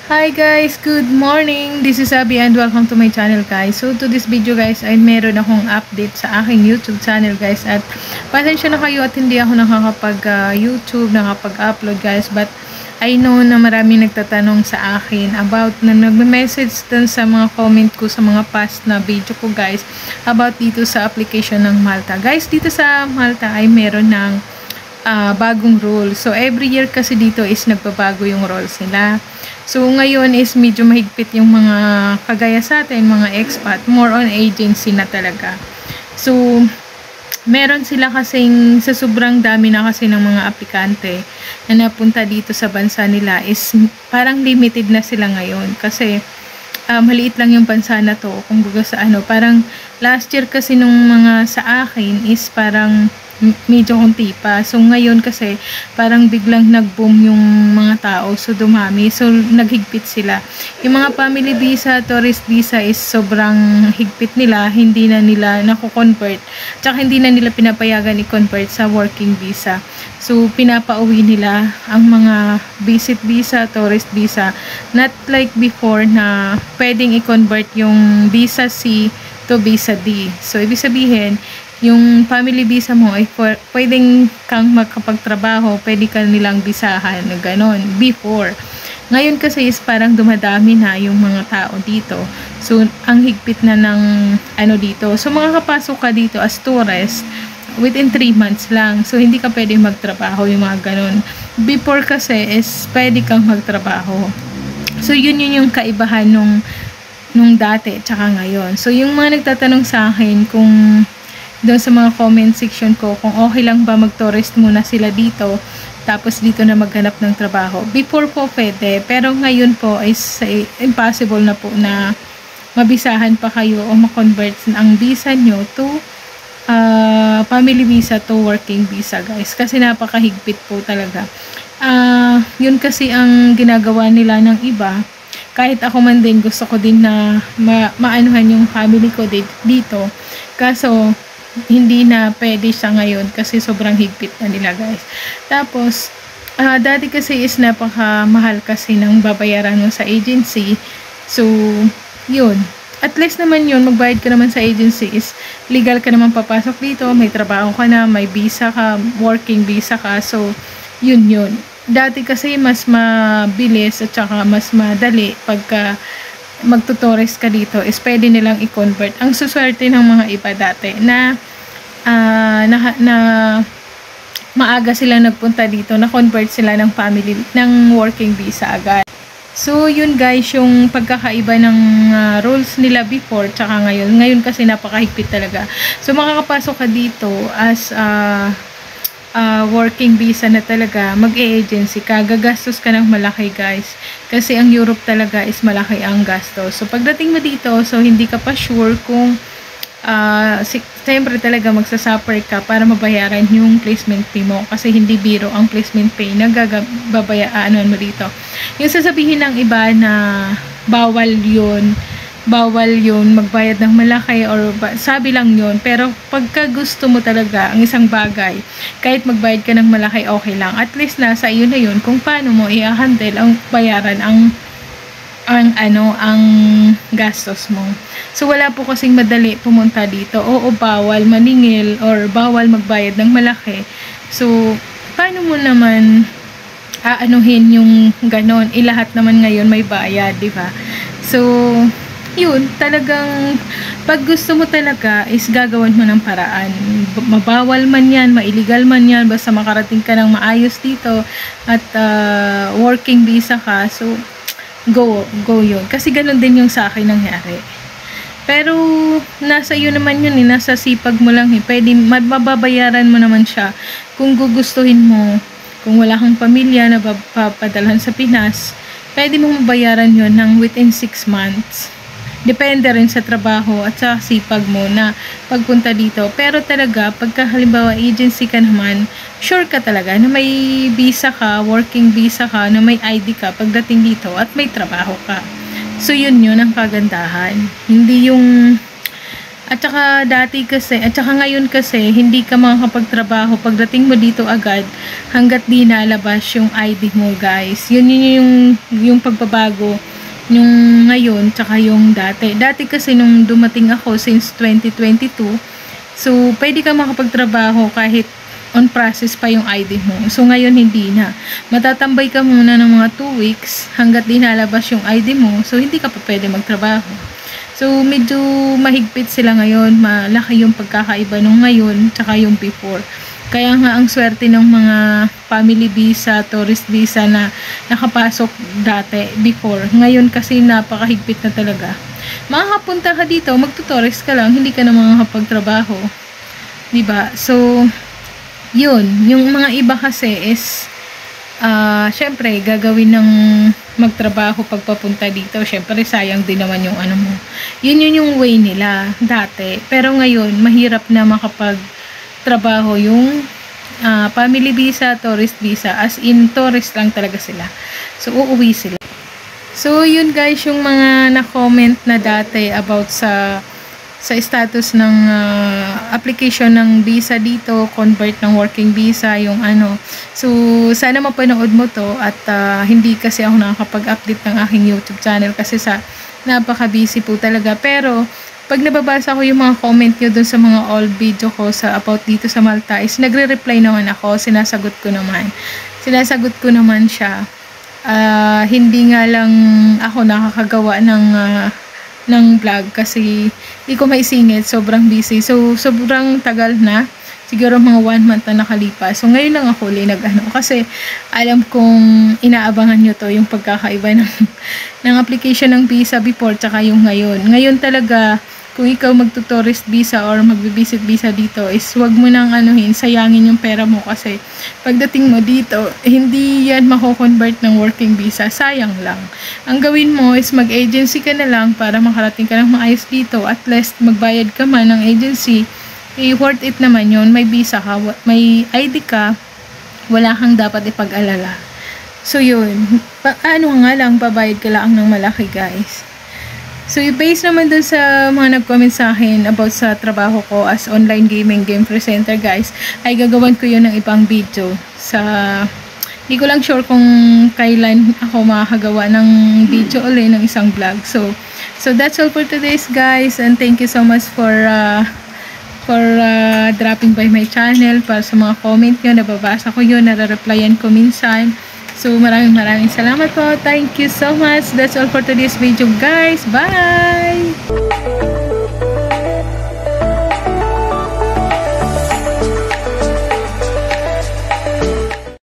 Hi guys, good morning. This is Abby and welcome to my channel guys. So to this video guys ay meron akong update sa aking YouTube channel guys, at pasensya na kayo at hindi ako nakakapag YouTube, nakapag-upload guys, but I know na marami nagtatanong sa akin about na nagme-message dun sa mga comment ko sa mga past na video ko guys about dito sa application ng Malta. Guys, dito sa Malta ay meron ng bagong rule. So every year kasi dito is nagbabago yung rules nila. So, ngayon is medyo mahigpit yung mga kagaya sa atin, mga expat, more on agency na talaga. So, meron sila kasing, sa sobrang dami na kasi ng mga aplikante na napunta dito sa bansa nila is parang limited na sila ngayon. Kasi, maliit lang yung bansa na to, kung baga sa parang last year kasi nung mga sa akin is parang medyo konti pa. So, ngayon kasi, parang biglang nag-boom yung mga tao. So, dumami. So, naghigpit sila. Yung mga family visa, tourist visa is sobrang higpit nila. Hindi na nila nakukonvert. Tsaka, hindi na nila pinapayagan i-convert sa working visa. So, pinapauwi nila ang mga visit visa, tourist visa. Not like before na pwedeng i-convert yung visa C to visa D. So, ibig sabihin, yung family visa mo ay pwedeng kang magkapagtrabaho, pwede ka nilang bisahan, ganon, before. Ngayon kasi is parang dumadami na yung mga tao dito. So, ang higpit na ng dito. So, makakapasok ka dito as tourist within 3 months lang. So, hindi ka pwede magtrabaho, yung mga ganon. Before kasi is pwede kang magtrabaho. So, yun yung kaibahan nung dati tsaka ngayon. So, yung mga nagtatanong sa akin kung doon sa mga comment section ko kung okay lang ba mag-tourist muna sila dito tapos dito na maghanap ng trabaho. Before po pwede, pero ngayon po is impossible na po na mabisahan pa kayo o makonvert ang visa nyo to family visa to working visa guys, kasi napakahigpit po talaga. Yun kasi ang ginagawa nila ng iba. Kahit ako man din, gusto ko din na maanuhan yung family ko dito, kaso hindi na pwede siya ngayon kasi sobrang higpit na nila guys. Tapos, dati kasi is napakamahal kasi ng babayaran mo sa agency. So, yun. At least naman yun, magbayad ka naman sa agency is legal ka naman papasok dito, may trabaho ka na, may visa ka, working visa ka. So, yun. Dati kasi mas mabilis at saka mas madali pagka magtutourist ka dito is pwede nilang i-convert. Ang suswerte ng mga iba dati na maaga sila nagpunta dito, na-convert sila ng family, ng working visa agad. So, yun guys, yung pagkakaiba ng rules nila before tsaka ngayon. Ngayon kasi napakahigpit talaga. So, makakapasok ka dito as working visa na talaga, mag-e-agency ka, gagastos ka ng malaki guys. Kasi ang Europe talaga is malaki ang gastos. So, pagdating mo dito, so hindi ka pa sure kung siyempre talaga magsasuffer ka para mabayaran yung placement fee mo. Kasi hindi biro ang placement fee na babayaan mo dito. Yung sasabihin ng iba na bawal yun magbayad ng malaki or sabi lang yun, pero pagka gusto mo talaga ang isang bagay, kahit magbayad ka ng malaki, okay lang. At least nasa iyo na yun kung paano mo i-handle ang bayaran ang gastos mo. So, wala po kasing madali pumunta dito. Oo, bawal maningil or bawal magbayad ng malaki. So, paano mo naman aanuhin yung ganon? Lahat naman ngayon may bayad, di ba? So, yun, talagang pag gusto mo talaga is gagawan mo ng paraan. Mabawal man yan, mailigal man yan, basta makarating ka ng maayos dito at working visa ka. So, go yun. Kasi ganun din yung sa akin nangyari. Pero, nasa iyo naman yun nasa sipag mo lang pwede, mababayaran mo naman siya kung gugustuhin mo. Kung wala kang pamilya na papadalhan sa Pinas, pwede mong mabayaran yun ng within 6 months. Depende rin sa trabaho at sa sipag mo na pagpunta dito. Pero talaga, pagka halimbawa agency ka naman, sure ka talaga na may visa ka, working visa ka, na may ID ka pagdating dito at may trabaho ka. So, yun ang kagandahan. Hindi yung At saka dati kasi, at saka ngayon kasi, hindi ka makakapagtrabaho pagdating mo dito agad hanggat di nalabas yung ID mo, guys. Yun yung pagbabago yung ngayon tsaka yung dati. Dati kasi nung dumating ako since 2022, so pwede ka makapagtrabaho kahit on process pa yung ID mo. So ngayon hindi na. Matatambay ka muna ng mga 2 weeks hanggat di nalabas yung ID mo. So hindi ka pa pwede magtrabaho. So medyo mahigpit sila ngayon. Malaki yung pagkakaiba nung ngayon tsaka yung before. Kaya nga ang swerte ng mga family visa, tourist visa na nakapasok dati, before. Ngayon kasi napakahigpit na talaga. Makakapunta ka dito, magtutourist ka lang, hindi ka na makakapagtrabaho. Diba? So, yun. Yung mga iba kasi is, syempre, gagawin ng magtrabaho pagpapunta dito. Syempre, sayang din naman yung ano mo. Yun yung way nila dati. Pero ngayon, mahirap na makapagtrabaho yung family visa, tourist visa. As in, tourist lang talaga sila. So, uuwi sila. So, yun guys, yung mga na-comment na dati about sa status ng application ng visa dito, convert ng working visa, yung ano. So, sana mapanood mo to at hindi kasi ako nakakapag-update ng aking YouTube channel kasi napaka-busy po talaga. Pero, pag nababasa ko yung mga comment nyo dun sa mga old video ko sa about dito sa Malta is nagre-reply naman ako, sinasagot ko naman siya. Hindi nga lang ako nakakagawa ng vlog kasi hindi ko maisingit, sobrang busy. So sobrang tagal na, siguro mga 1 month na nakalipas. So ngayon lang ako kasi alam kong inaabangan nyo to, yung pagkakaiba ng application ng visa before tsaka yung ngayon talaga. Kung ikaw magto-tourist visa or magbi-visit visa dito is wag mo nang sayangin yung pera mo kasi pagdating mo dito, hindi yan mako-convert ng working visa. Sayang lang. Ang gawin mo is mag-agency ka na lang para makarating ka ng maayos dito. At least magbayad ka man ng agency, worth it naman yun. May visa ka, may ID ka, wala kang dapat ipag-alala. So yun, pabayad ka lang ng malaki, guys. So, based naman dun sa mga nag-comment sa akin about sa trabaho ko as online game presenter, guys, ay gagawan ko yun ng ibang video. Hindi ko lang sure kung kailan ako makakagawa ng video ulit ng isang vlog. So that's all for today's, guys, and thank you so much for dropping by my channel. Para sa mga comment nyo, nababasa ko yun, nare-replyan ko minsan. So, maraming salamat po. Thank you so much. That's all for today's video, guys. Bye!